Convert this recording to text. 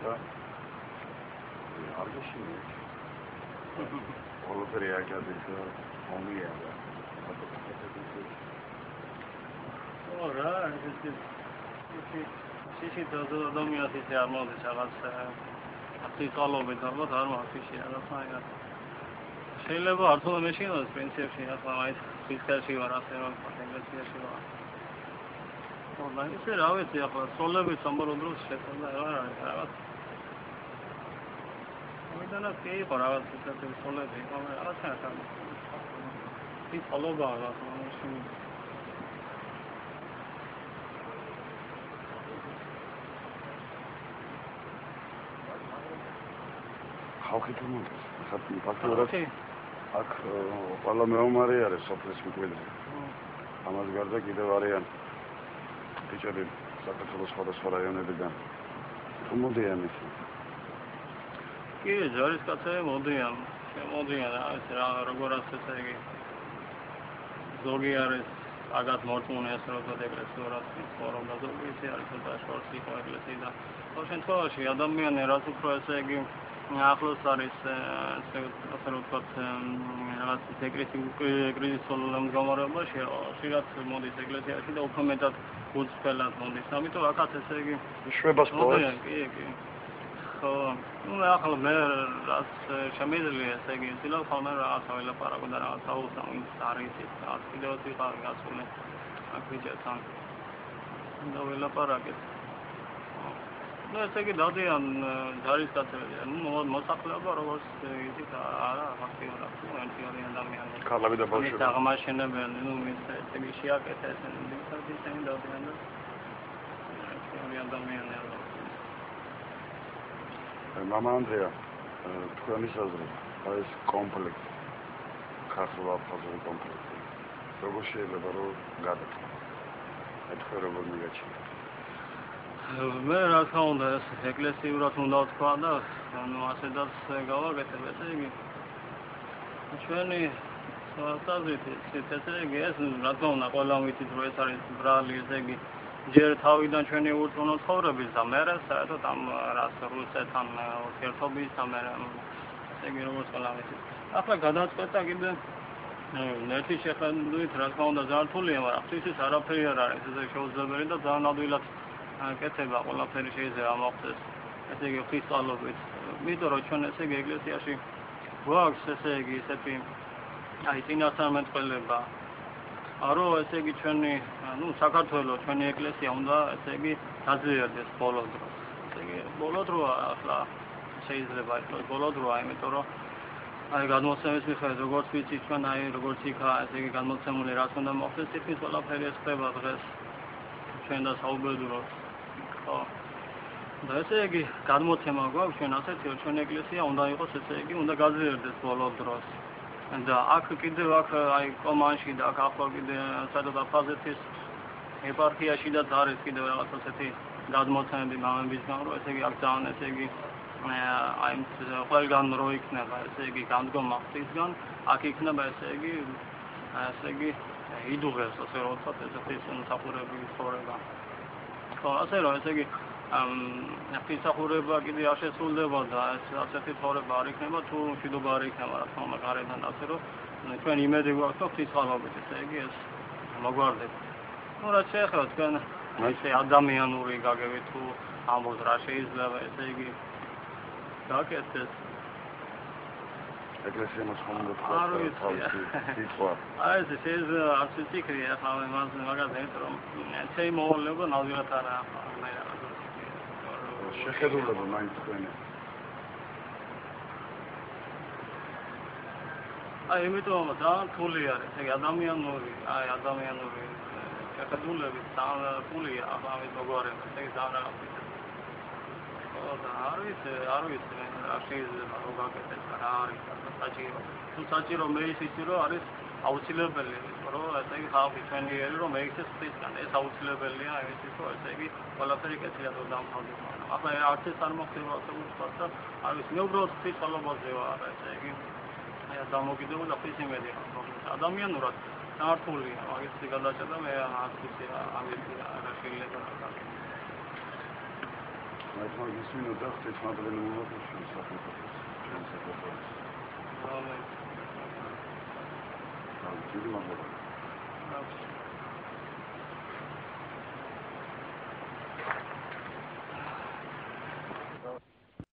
და არ გეშინია. ყველაფერი აკადებს და ომია და ora, ისე ადამიანს ისე არ მოდის რაღაც აფსიტალობით ალბათ არ მახსოვს რაღაცა. შეიძლება არცოდნა მეშინოს პრინციპში ახლა მაინც ფიზიკაში ვარ ასე რომ ინგლისიაში ვარ. ოდნა ისე რა ვიცი ახლა სოლები სამბოლოო დროს შეცდა რაღაც. მიდანა კი იყო რაღაც ისეთი სოლები, რაღაცა ახლა. ის ყოლობა რაღაცა მაშინ ხალხი თუმცა ფაქტობრივად აქ ყველა მეომარი არის სოფლის მკვიდრი. ამას გარდა კიდევ არიან ბიჭები საქართველოს სხვადასხვა რაიონებიდან. თუ მოდიან ისე? კი, ჯარისკაცები მოდიან. შემოდიან როგორ ასე იგი ზოგი არის აგად მორწმუნე ასე რომ ეგრესიურად ცხოვრობ და ზოგი ისე არის და შორს იყო ეგრესიიდან. ყოველ შემთხვევაში ადამიანი რაც უფრო ესე იგი ახლოს არის ასე რომ ვთქვათ რაღაც ეგრესიულ კრიზისულ მდგომარეობაში ხშირად მოდის ეგრესიაში და უფრო მეტად უცხელად მოდის. ამიტომ აქაც ესე იგი შვებას პოვებს. კი. ხო, ახლა მე რაც შემიძლია ესე იგი ცდილობ ხოლმე რაღაცა ველაპარაკო და რაღაცა უსამო ის არის ის რაღაც კიდევ ვიყავ გასული აქ ბიჭებთან და ველაპარაკეთ. Ну, это იგი დადიან ჯარისკაცები. მოსახლეობა როგორც იცით არა ფაქტიურად ერთი ადამიანი. ქალები და ბავშვები. აღმაშენებენ, ის ესე იგი შეაკეთეს ისინი დადიან და ერთი ადამიანი. მამა ანდრეა, თქვენი საზრით, ეს კომპლექტი, ქართულ აფხაზური კომპლექტი, როგორ შეიძლება რომ გადაწყდა? ეთქვე როგორ მიგაჩნია? მე რა თქმა უნდა ეს ეკლესიურად უნდა ვთქვა და ანუ ასედაც გავაკეთებ ესე იგი ჩვენი საზრით ესე იგი ეს რა თქმა უნდა ყველა ვიცით რომ ეს არის ბრალი ესე იგი ჯერ თავიდან ჩვენი ურწმუნო ცხოვრების და მერე საერთოდ ამ რას რუსეთთან ურთიერთობის და მერე ესე იგი როგორც ყველა ვიცით ახლა გადაწყვეტა კიდე ერთი შეხედვით რა თქმა უნდა ზართულია მაგრამ ღვთისის არაფერი არ არის ესე შეუძლებელი და ძალიან ადვილად კეთება ყველაფერი შეიძლება მოხდეს ესე იგი ღვთისწყალობით. იმიტომ რომ ჩვენ ესე იგი ეკლესიაში გვაქვს ესე იგი ესეთი აი წინასწარმეტყველება რომ ესე იგი ჩვენი ნუ საქართველოს ჩვენი ეკლესია უნდა ესე იგი გაძლიერდეს ბოლო დროს. ესე იგი ბოლო დროა ახლა შეიძლება იყოს ბოლო დროა იმიტომ რომ აი გადმოცემის მიხედვით როგორც ვიცით ჩვენ აი როგორც იქა ესე იგი გადმოცემული რაც უნდა მოხდეს თითქმის ყველაფერი ეს ხდება დღეს ჩვენ და საუბედუროთ. და ესე იგი გადმოცემა გვაქვს ჩვენ ასეთი რომ ჩვენი ეკლესია უნდა იყოს ესე იგი უნდა გაძლიერდეს ბოლო დროს. და აქ კიდევ აქ აი კომანში და აქ ახლა კიდე საერთოდ აფხაზეთის ეპარქიაში და არის კიდევ რაღაც ასეთი გადმოცემები მამებისგან რომ ესე იგი აქ ძალიან ესე იგი აი ყველგან რო იქნება ესე იგი განდგომა ღვთისგან აქ იქნება ესე იგი იდუღებს ასე რომ ვთქვათ ესე ღვთისმსახურების ცხოვრება. ხო ასე რომ ესე იგი ღვთისმსახურება კიდე არ შესრულდება და ასეთი ცხოვრება არ იქნება თუ მშვიდობა არ იქნება რა თქმა უნდა გარედან ასე რომ ჩვენ იმედი გვაქვს რომ ღვთისმსახურებით ესე იგი ეს მოგვარდება. ну რაც შეეხება თქვენ ესე ადამიანური გაგებით თუ ამბობთ რა შეიძლება ესე იგი გაკეთდეს ეკლესია მოსხმული თავისი სიტყვა. აი ეს შეიძლება არც ვიფიქრე ახლა მაგაზე რომ ჩემი მოვალეობა ნამდვილად არა შეხედულება მაინც თქვენი. აი იმიტომ ძალიან რთული არის ესე იგი ადამიანური შეხედულებით ძალიან რთულია ახლა ამის მოგვარება ესე იგი ძალიან რაღაცა და არ ვიცი რა შეიძლება რომ გაკეთდეს რა არის საჭირო. თუ საჭირო მე ისიც რომ არის აუცილებელი რომ ესე იგი ხალხი ჩვენიერი რომ მეიქცეს ღვთისგან ეს აუცილებელია ისიც რომ ესე იგი ყველაფერი კეთილად რომ დამთავრდეს. ახლა არც ეს არ მოხდება ასე ვთქვათ და არ ვიცი მე უბრალოდ ღვთისმსახურებაზე ვარ ესე იგი აი დამოკიდებული ღვთის იმედი მაქვს ადამიანურად ნართულია მაგის გადაჭედა მე არ ვიცი ამის რა შეიძლება მაგრამ ისინი და ხეთმადლენ მოვაყუშენ საფეთქოს ჩვენ საფეთქოს ამენ დიდი მადლობა აქვს